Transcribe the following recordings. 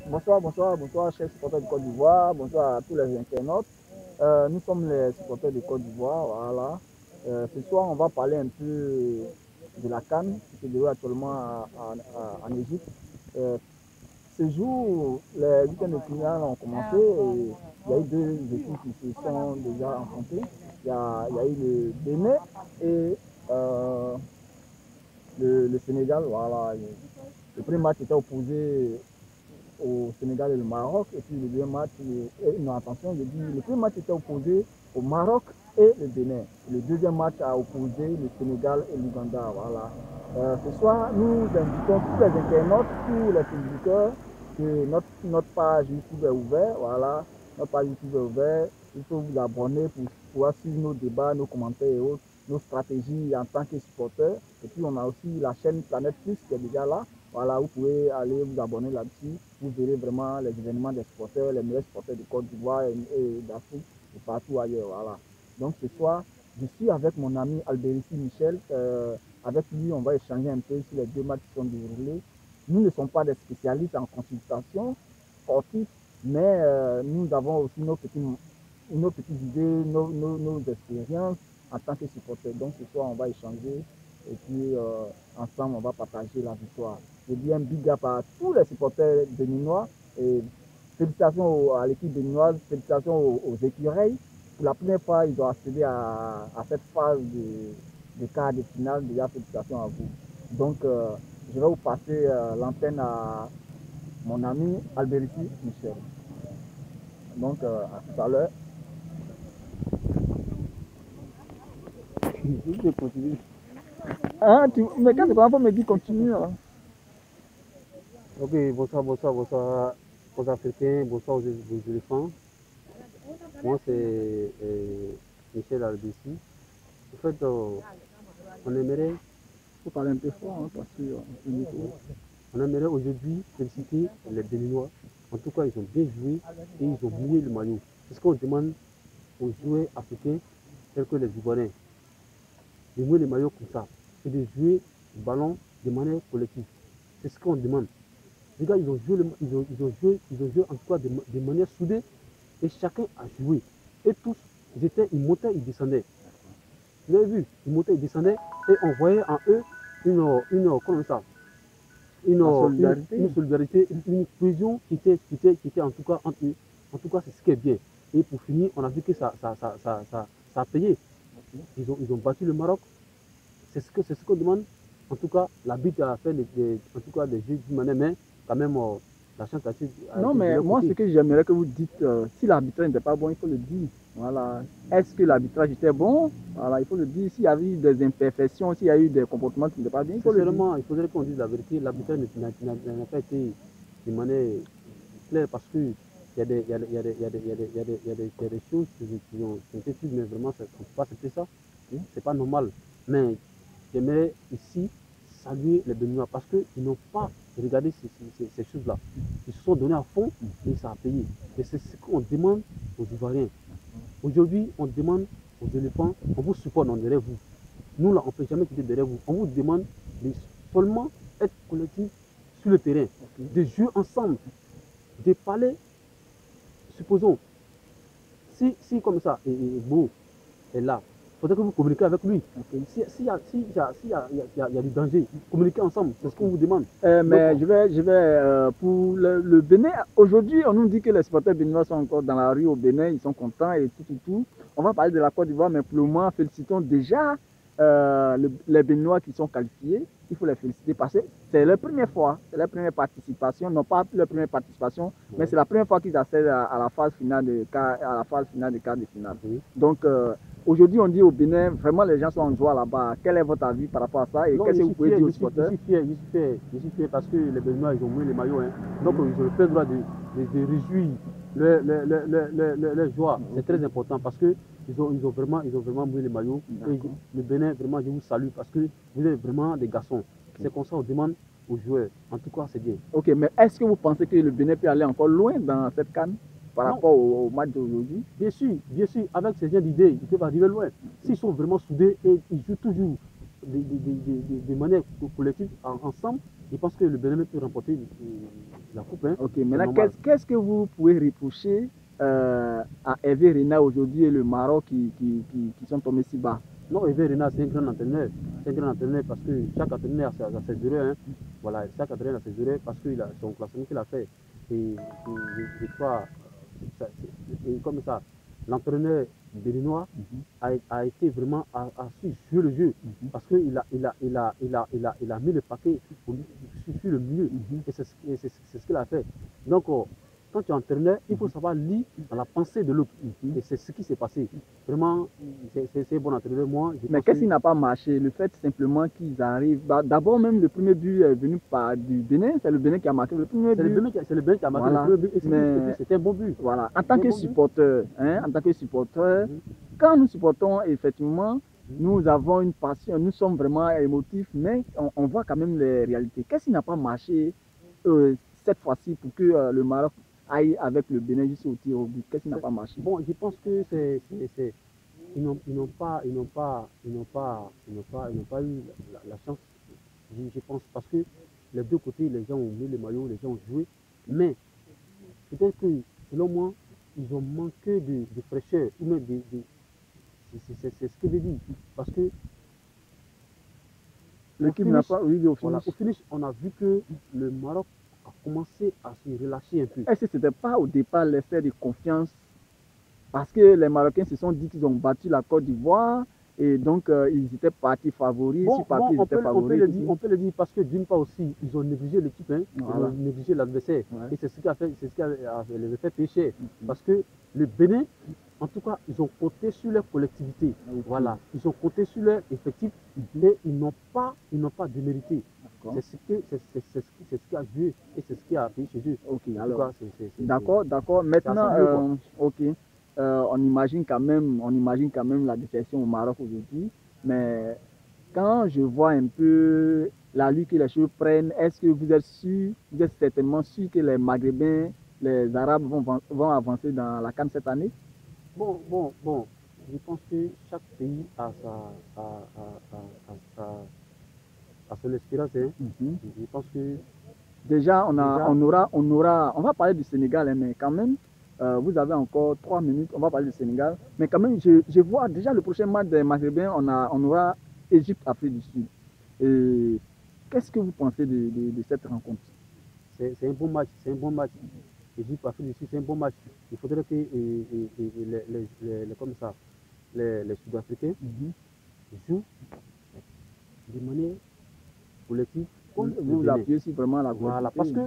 Bonsoir, bonsoir, bonsoir, chers supporters de Côte d'Ivoire. Bonsoir à tous les internautes. Nous sommes les supporters de Côte d'Ivoire. Voilà. Ce soir, on va parler un peu de la CAN qui se déroule actuellement en Égypte. Ce jour, les week-ends de finale ont commencé et il y a eu deux équipes qui se sont déjà rencontrées. Il y a eu le Bénin et le Sénégal. Voilà. Le premier match était opposé au Sénégal et le Maroc. Et puis le deuxième match, non, attention, je dis, le premier match était opposé au Maroc et le Bénin. Le deuxième match a opposé le Sénégal et l'Ouganda. Voilà. Ce soir, nous invitons tous les internautes, tous les publics, que notre page YouTube est ouverte. Voilà, notre page YouTube est ouverte. Il faut vous abonner pour pouvoir suivre nos débats, nos commentaires et autres, nos stratégies en tant que supporters. Et puis on a aussi la chaîne Planète Plus qui est déjà là. Voilà, vous pouvez aller vous abonner là-dessus. Vous verrez vraiment les événements des supporters, les meilleurs supporters de Côte d'Ivoire et d'Afrique et partout ailleurs. Voilà. Donc ce soir, je suis avec mon ami Alberici Michel. Avec lui, on va échanger un peu sur les deux matchs qui sont déroulés. Nous ne sommes pas des spécialistes en consultation sportive, mais nous avons aussi nos petites idées, nos expériences en tant que supporters. Donc ce soir, on va échanger et puis ensemble, on va partager la victoire. Je dis un big up à tous les supporters béninois et félicitations à l'équipe béninoise, félicitations aux écureuils. Pour la première fois, ils ont accédé à cette phase de quart de finale. Déjà, félicitations à vous. Donc, je vais vous passer l'antenne à mon ami Alberici Michel. Donc, à tout à l'heure. Je continue. Ah, mais quand c'est pas me dit continue. Hein. Ok, bonsoir, bonsoir, bonsoir aux Africains, bonsoir aux éléphants. Moi, c'est Michel Albessi. En fait, on aimerait... Il faut parler un peu fort, hein, parce que on aimerait aujourd'hui féliciter les Béninois. En tout cas, ils ont bien joué et ils ont mouillé le maillot. C'est ce qu'on demande aux joueurs africains, tels que les Ivoiriens, de mouiller le maillot comme ça et de jouer le ballon de manière collective. C'est ce qu'on demande. Les gars, ils ont joué en tout cas de manière soudée et chacun a joué. Et tous, ils montaient, ils descendaient. Vous avez vu, ils montaient, ils descendaient et on voyait en eux une solidarité, une cohésion qui était en tout cas entre eux. En tout cas, c'est ce qui est bien. Et pour finir, on a vu que ça a payé. Ils ont battu le Maroc. C'est ce qu'on demande. En tout cas, l'arbitre a fait des jeux d'une manière, mais quand même, la chance a été. Non, mais moi, ce que j'aimerais que vous dites, si l'arbitrage n'était pas bon, il faut le dire. Voilà. Est-ce que l'arbitrage était bon? Voilà, il faut le dire. S'il y a eu des imperfections, s'il y a eu des comportements qui n'étaient pas bien, il faut le dire. Il faudrait qu'on dise la vérité. L'arbitrage n'a pas été de manière claire parce que il y a des choses qui ont été dites, mais vraiment, on ne peut pas accepter ça. C'est pas normal. Mais j'aimerais ici saluer les Béninois parce qu'ils n'ont pas regardé ces choses-là. Ils se sont donnés à fond et ça a payé. Et c'est ce qu'on demande aux Ivoiriens. Aujourd'hui, on demande aux éléphants, on vous supporte derrière vous. Nous, là, on ne peut jamais quitter derrière vous. On vous demande de seulement être collectif sur le terrain, de jouer ensemble, de parler. Supposons, si comme ça, et Beau est là, il faudrait que vous communiquiez avec lui. S'il y a du danger, communiquez ensemble, c'est ce qu'on vous demande. Mais donc, je vais pour le Bénin, aujourd'hui, on nous dit que les supporters béninois sont encore dans la rue au Bénin, ils sont contents et tout. On va parler de la Côte d'Ivoire, mais pour le moment, félicitons déjà les Béninois qui sont qualifiés. Il faut les féliciter parce que c'est leur première fois, c'est leur première participation, non pas leur première participation, mais c'est la première fois qu'ils accèdent à la phase finale de quart de finale. Donc, aujourd'hui, on dit au Bénin, vraiment les gens sont en joie là-bas. Quel est votre avis par rapport à ça et qu'est-ce que vous pouvez dire aux supporters? Je suis fier parce que les Béninois, ils ont mouillé les maillots. Hein. Donc, ils ont le plein droit de réjouir leur joie. C'est très important parce que ils ont vraiment mouillé les maillots. Et le Bénin, vraiment, je vous salue parce que vous êtes vraiment des garçons. C'est comme ça qu'on demande aux joueurs. En tout cas, c'est bien. Ok, mais est-ce que vous pensez que le Bénin peut aller encore loin dans cette CAN par rapport au match d'aujourd'hui? Bien sûr, avec ces gens d'idées, ils peuvent arriver loin. S'ils sont vraiment soudés et ils jouent toujours de manière collective ensemble, je pense que le Bénin peut remporter la coupe. Hein. Ok, maintenant, qu'est-ce que vous pouvez reprocher à Hervé Renard aujourd'hui et le Maroc qui sont tombés si bas? Non, Hervé Renard, c'est un grand entraîneur. C'est un grand entraîneur parce que chaque entraîneur a ses erreurs. Hein. Voilà, chaque entraîneur a ses erreurs parce que son classement qu'il a fait. Et je crois, comme ça, l'entraîneur béninois a été vraiment a su jouer le jeu parce qu'il a mis le paquet pour sur le milieu et c'est ce qu'il a fait. Donc, quand tu es entraîneur, il faut savoir lire dans la pensée de l'autre. Et c'est ce qui s'est passé. Vraiment, c'est un bon entraîneur. Moi, mais qu'est-ce qui n'a pas marché? Le fait simplement qu'ils arrivent. D'abord, même le premier but est venu du Bénin. C'est le Bénin qui a marqué le premier but. C'est le Bénin qui a marqué le premier but. Et c'était un bon but. Voilà. En tant que supporter, quand nous supportons, effectivement, nous avons une passion, nous sommes vraiment émotifs, mais on voit quand même les réalités. Qu'est-ce qui n'a pas marché cette fois-ci pour que le Maroc aille avec le Bénin jusqu'au tir au but? Qu'est-ce qui n'a pas marché? Bon, je pense que ils n'ont pas eu la chance, je pense, parce que les deux côtés, les gens ont mis le maillot, les gens ont joué, mais peut-être que, selon moi, ils ont manqué de fraîcheur, ou même c'est ce que je dis, parce que l'équipe n'a pas eu au finish. Voilà, au finish, on a vu que le Maroc a commencé à se relâcher un peu. Est-ce que ce n'était pas au départ l'effet de confiance? Parce que les Marocains se sont dit qu'ils ont battu la Côte d'Ivoire et donc ils étaient partis favoris. On peut le dire parce que d'une part aussi, ils ont négligé l'équipe, hein, ils ont négligé l'adversaire. Et c'est ce qui a fait, les effets péchés. Parce que le Bénin, en tout cas, ils ont compté sur leur collectivité. Voilà, ils ont compté sur leur effectif et ils n'ont pas démérité. C'est ce qui a joué et c'est ce qui a fait chez eux. Ok, alors. D'accord. Maintenant, on imagine quand même la déception au Maroc aujourd'hui. Mais quand je vois un peu l'allure que les choses prennent, est-ce que vous êtes certainement sûr que les Maghrébins, les Arabes vont avancer dans la CAN cette année? Bon. Je pense que chaque pays a son espérance. Hein. Je pense que déjà on va parler du Sénégal, hein, mais quand même, vous avez encore 3 minutes, on va parler du Sénégal. Mais quand même, je vois déjà le prochain match des Maghrébins, on aura Égypte-Afrique du Sud. Et qu'est-ce que vous pensez de cette rencontre? C'est un bon match, Égypte-Afrique du Sud, c'est un bon match. Il faudrait que les Sud-Africains jouent de manière collective. Vous appuyez aussi vraiment la collective. Voilà, parce que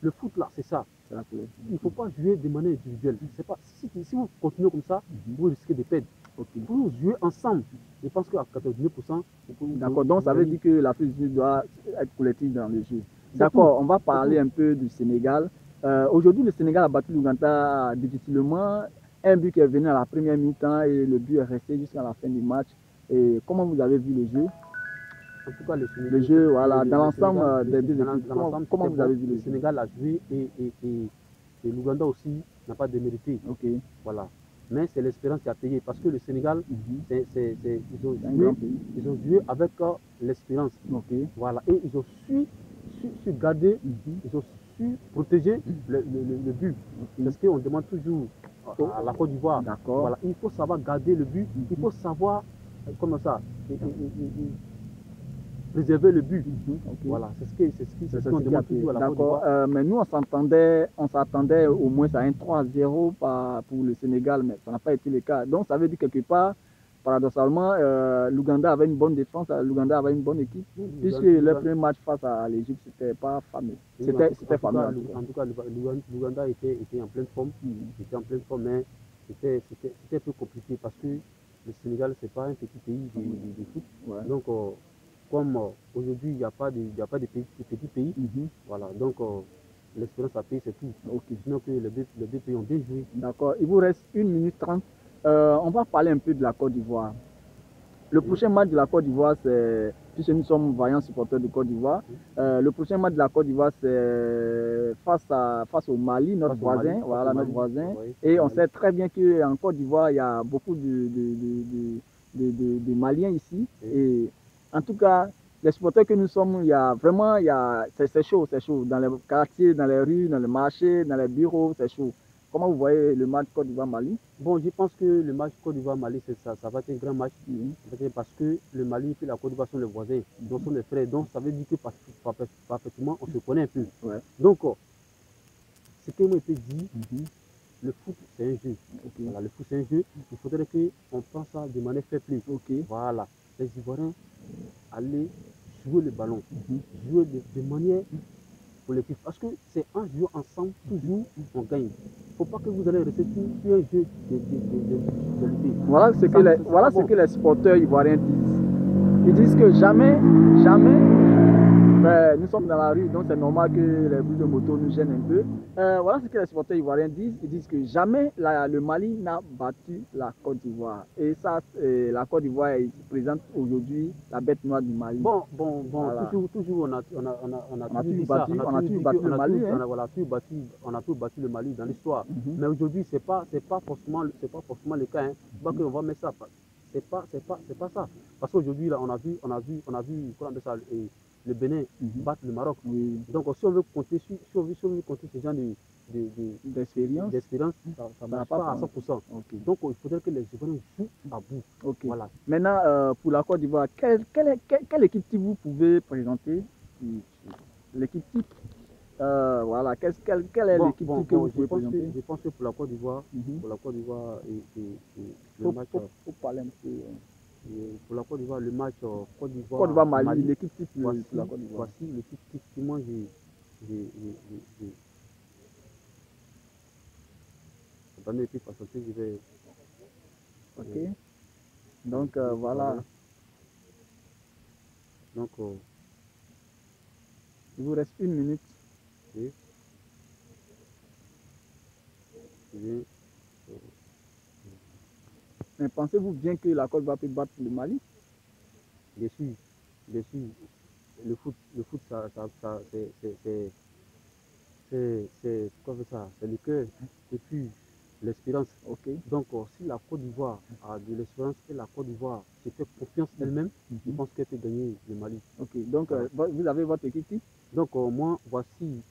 le foot là, c'est ça. Il ne faut pas jouer de manière individuelle. Pas, si vous continuez comme ça, vous risquez de perdre. Pour jouer ensemble, je pense qu'à 99%, d'accord, donc ça veut dire que l'Afrique du Sud doit être collective dans le jeu. D'accord, on va parler un peu du Sénégal. Aujourd'hui, le Sénégal a battu l'Ouganda difficilement. Un but qui est venu à la première mi-temps et le but est resté jusqu'à la fin du match. Et comment vous avez vu le jeu? En tout cas, le jeu, voilà, dans l'ensemble des deux équipes, comment vous avez vu le Sénégal a joué et l'Ouganda aussi n'a pas démérité. Voilà. Mais c'est l'espérance qui a payé parce que le Sénégal, ils ont joué avec l'espérance. Voilà. Et ils ont su garder, ils ont su protéger le but. Parce qu'on demande toujours à la Côte d'Ivoire. Voilà. Il faut savoir garder le but, il faut savoir, comment ça, préserver le but. Voilà, c'est ce qu'on demande toujours à la Côte d'Ivoire. Mais nous, on s'attendait au moins à un 3-0 pour le Sénégal, mais ça n'a pas été le cas. Donc, ça veut dire quelque part, paradoxalement, l'Ouganda avait une bonne défense, l'Ouganda avait une bonne équipe, puisque le premier match face à l'Égypte, c'était pas fameux. C'était fameux. En tout cas, l'Ouganda était en pleine forme, mais c'était un peu compliqué parce que le Sénégal, c'est pas un petit pays de foot. Donc, comme aujourd'hui, il n'y a pas de petits pays, voilà, donc l'espérance a payé, c'est tout. Sinon que les deux pays ont bien joué. D'accord, il vous reste 1 minute 30. On va parler un peu de la Côte d'Ivoire. Le prochain match de la Côte d'Ivoire, c'est, puisque nous sommes vaillants supporters de Côte d'Ivoire, le prochain match de la Côte d'Ivoire, c'est face au Mali, notre voisin. Et on sait très bien qu'en Côte d'Ivoire, il y a beaucoup de Maliens ici. Et en tout cas, les supporters que nous sommes, il y a vraiment, c'est chaud, c'est chaud. Dans les quartiers, dans les rues, dans les marchés, dans les bureaux, c'est chaud. Comment vous voyez le match Côte d'Ivoire-Mali? Bon, je pense que le match Côte d'Ivoire-Mali, ça va être un grand match. Mhm. Parce que le Mali et la Côte d'Ivoire sont les voisins, donc sont les frères. Donc ça veut dire que parfaitement, on se connaît un peu. Ouais. Donc, ce que moi je peux dire, Mhm. le foot c'est un jeu. Ok. Voilà, le foot c'est un jeu. Il faudrait qu'on pense ça de manière fair play. Ok. Voilà. Les Ivoiriens aller jouer le ballon, Mhm. jouer de manière collective. Parce que c'est en jouant ensemble, toujours, on gagne. Il ne faut pas que vous allez rester sur un jeu de lutter. Voilà ce que voilà ce que les supporters ivoiriens disent. Ils disent que jamais, nous sommes dans la rue, donc c'est normal que les bruits de moto nous gênent un peu. Voilà ce que les supporters ivoiriens disent. Ils disent que jamais le Mali n'a battu la Côte d'Ivoire. Et ça, la Côte d'Ivoire présente aujourd'hui la bête noire du Mali. Bon, voilà. toujours on a toujours battu le Mali. On a toujours battu le Mali dans l'histoire. Mais Mhm. aujourd'hui, c'est pas forcément le cas. Hein. Pas qu'on va mettre ça. C'est pas ça. Parce qu'aujourd'hui, là, on a vu, comment on appelle ça, le Bénin Mhm. battre le Maroc. Oui. Donc, si on veut compter ce genre d'expérience, ça ne marche pas à 100%. Okay. Donc, il faudrait que les Ivoiriens jouent à bout. Okay. Voilà. Maintenant, pour la Côte d'Ivoire, quelle équipe type vous pouvez présenter? L'équipe type, voilà, quelle est l'équipe type que vous pouvez présenter? Je pense que pour la Côte d'Ivoire, le match... Faut parler un peu. Pour la Côte d'Ivoire, le match Côte d'Ivoire-Mali, l'équipe type pour la Côte d'Ivoire. Voici l'équipe type que moi Attendez, et puis patienter, je vais... Ok. Donc, voilà. Donc, il vous reste 1 minute. Oui. Mais pensez-vous bien que la Côte d'Ivoire peut battre le Mali? Bien sûr. Le foot, c'est quoi ça? C'est le cœur et puis l'espérance. Okay. Donc, si la Côte d'Ivoire a de l'espérance et la Côte d'Ivoire se fait confiance elle-même, je pense qu'elle peut gagner le Mali. Ok, donc vous avez votre équipe type? Donc, moi, voici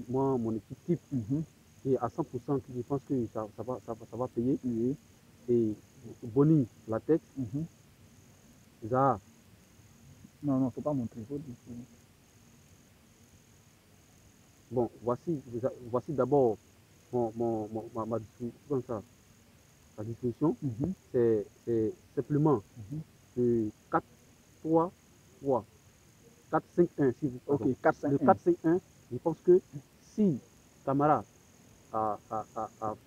moi, mon équipe type. Et à 100%, je pense que ça va payer. Oui. Et Boni, la tête. Zaha. Non, il ne faut pas montrer. Faut dire. Bon, voici d'abord ma disposition. La disposition, c'est simplement 4-3-3. 4-5-1. Si vous, ok, 4-5-1. Le 4-5-1, je pense que si Camara a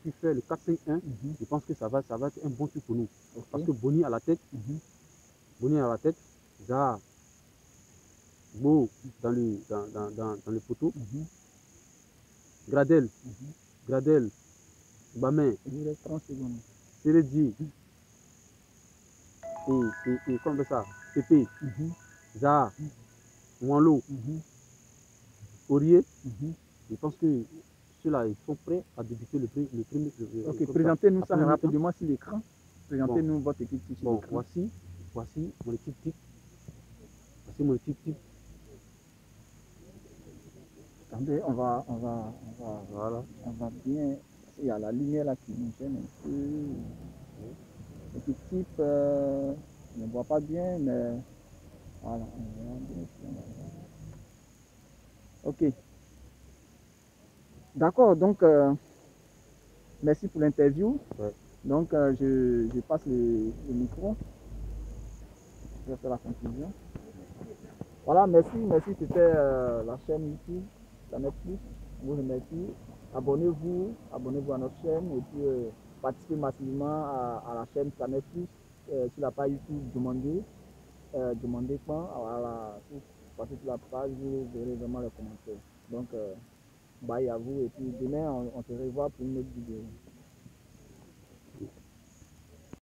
pu faire le 4-5-1, je pense que ça va être un bon truc pour nous. Okay. Parce que Boni à la tête, Zaha, Beau dans le poteau, Gradel, Bamin, il reste 30 secondes. Sérédi, et comme ça, Pépé, Zaha, Wanlo, Aurier. Je pense que ceux-là, ils sont prêts à débuter le premier. Ok, présentez-nous ça rapidement sur l'écran. Présentez-nous votre équipe type. Bon, voici mon équipe type. Attendez, on va bien. Il y a la lumière là qui nous gêne un peu. L'équipe type, je ne vois pas bien, mais voilà, on verra bien. Ok. D'accord, donc merci pour l'interview. Ouais. Donc je passe le micro. Je vais faire la conclusion. Voilà, merci, c'était la chaîne YouTube, Sanet Plus. Je vous remercie. Abonnez-vous à notre chaîne et puis participez massivement à la chaîne Sanet Plus sur la page YouTube demandez quand, voilà, si vous passez sur la page, vous verrez vraiment les commentaires. Donc, bye à vous et puis demain on se revoit pour une autre vidéo.